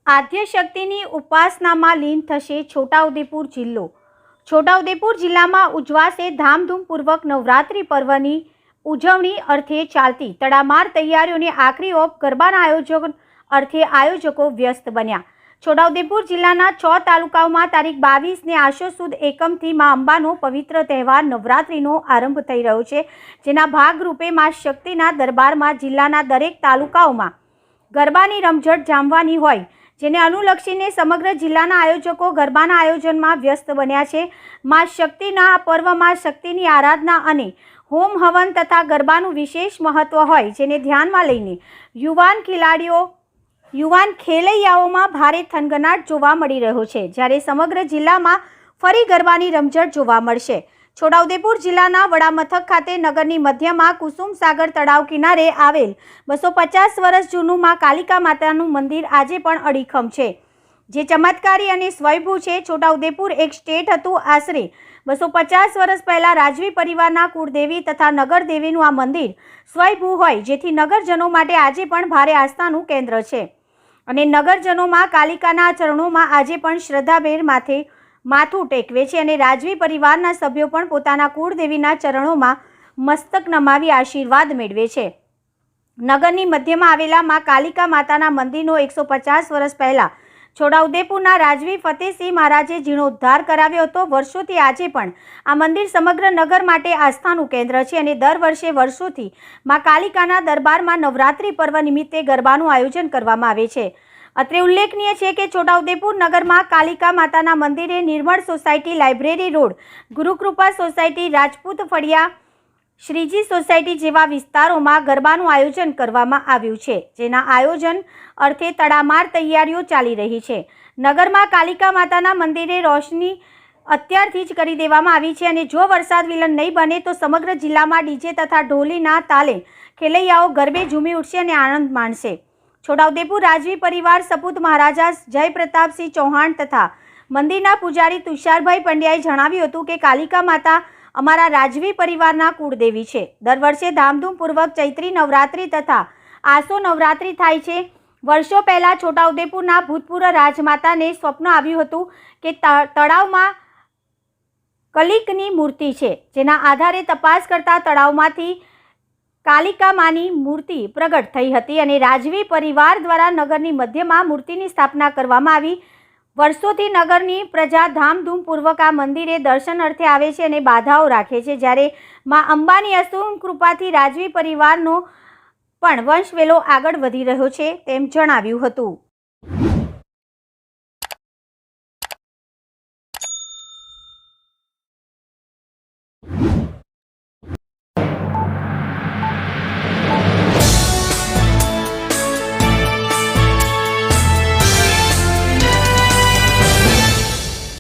આદ્યશક્તિની ઉપાસનામાં લીન થશે છોટાઉદેપુર જિલ્લો। છોટાઉદેપુર જિલ્લામાં ઉજવાશે ધામધૂમપૂર્વક નવરાત્રિ પર્વની ઉજવણી અર્થે ચાલતી તડામાર તૈયારીઓની આખરી ઓપ ગરબાના આયોજન અર્થે આયોજકો વ્યસ્ત બન્યા। છોટાઉદેપુર જિલ્લાના 6 તાલુકાઓમાં તારીખ 22ને આશો સુદ એકમથી મા અંબાનો પવિત્ર તહેવાર નવરાત્રિનો આરંભ થઈ રહ્યો છે, જેના ભાગરૂપે મા શક્તિના દરબારમાં જિલ્લાના દરેક તાલુકાઓમાં ગરબાની રમઝટ જામવાની હોય, જેને અનુલક્ષીને સમગ્ર જિલ્લાના આયોજકો ગરબાના આયોજનમાં વ્યસ્ત બન્યા છે। મા શક્તિના આ પર્વમાં શક્તિની આરાધના અને હોમ હવન તથા ગરબાનું વિશેષ મહત્વ હોય, જેને ધ્યાનમાં લઈને યુવાન ખેલૈયાઓમાં ભારે થનગનાટ જોવા મળી રહ્યો છે, જ્યારે સમગ્ર જિલ્લામાં ફરી ગરબાની રમઝટ જોવા મળશે। છોટાઉદેપુર જિલ્લાના વડામથક ખાતે નગરની મધ્યમાં કુસુમ સાગર તળાવ કિનારે આવેલ 250 વર્ષ જૂનું મા કાલિકા માતાનું મંદિર આજે પણ અડીખમ છે, જે ચમત્કારી અને સ્વયંભૂ છે। છોટાઉદેપુર એક સ્ટેટ હતું। આશરે 250 વર્ષ પહેલા રાજવી પરિવારના કુળદેવી તથા નગરદેવીનું આ મંદિર સ્વયંભૂ હોય, જેથી નગરજનો માટે આજે પણ ભારે આસ્થાનું કેન્દ્ર છે અને નગરજનોમાં કાલિકાના ચરણોમાં આજે પણ શ્રદ્ધાભેર માથું ટેકવે છે અને રાજવી પરિવારના સભ્યો પણ પોતાના કુળદેવીના ચરણોમાં મસ્તક નમાવી આશીર્વાદ મેળવે છે। નગરની મધ્યમાં આવેલા મા કાલિકા માતાના મંદિરનો 150 વર્ષ પહેલા છોટાઉદેપુરના રાજવી ફતેહસિંહ મહારાજે જીર્ણોદ્ધાર કરાવ્યો હતો। વર્ષોથી આજે પણ આ મંદિર સમગ્ર નગર માટે આસ્થાનું કેન્દ્ર છે અને દર વર્ષોથી મા કાલિકાના દરબારમાં નવરાત્રિ પર્વ નિમિત્તે ગરબાનું આયોજન કરવામાં આવે છે। અત્રે ઉલ્લેખનીય છે કે છોટાઉદેપુર નગરમાં કાલિકા માતાના મંદિરે Nirmal society, library road, Gurukrupa society, Rajput ફળિયા, શ્રીજી સોસાયટી જેવા વિસ્તારોમાં ગરબાનું આયોજન કરવામાં આવ્યું છે, જેના આયોજન અર્થે તડામાર તૈયારીઓ ચાલી રહી છે। નગરમાં કાલિકા માતાના મંદિરે રોશની અત્યારથી જ કરી દેવામાં આવી છે અને જો વરસાદ વિલંબ નહીં બને તો સમગ્ર જિલ્લામાં ડીજે તથા ઢોલીના તાલે ખેલૈયાઓ ગરબે ઝૂમી ઉઠશે અને આનંદ માણશે। છોટાઉદેપુર રાજવી પરિવાર સપૂત મહારાજા જયપ્રતાપસિંહ ચૌહાણ તથા મંદિરના પૂજારી તુષારભાઈ પંડ્યાએ જણાવ્યું હતું કે કાલિકા માતા અમારા રાજવી પરિવારના કુળદેવી છે। દર વર્ષે ધામધૂમપૂર્વક ચૈત્રી નવરાત્રિ તથા આસો નવરાત્રિ થાય છે। વર્ષો પહેલા છોટાઉદેપુરના ભૂતપૂર્વ રાજમાતાને સ્વપ્ન આવ્યું હતું કે તળાવમાં કલિકની મૂર્તિ છે, જેના આધારે તપાસ કરતા તળાવમાંથી કાલિકા માની મૂર્તિ પ્રગટ થઈ હતી અને રાજવી પરિવાર દ્વારા નગરની મધ્યમાં મૂર્તિની સ્થાપના કરવામાં આવી। વર્ષોથી નગરની પ્રજા ધામધૂમપૂર્વક આ મંદિરે દર્શન અર્થે આવે છે અને બાધાઓ રાખે છે, જ્યારે મા અંબાની અસીમ કૃપાથી રાજવી પરિવારનો પણ વંશવેલો આગળ વધી રહ્યો છે તેમ જણાવ્યું હતું।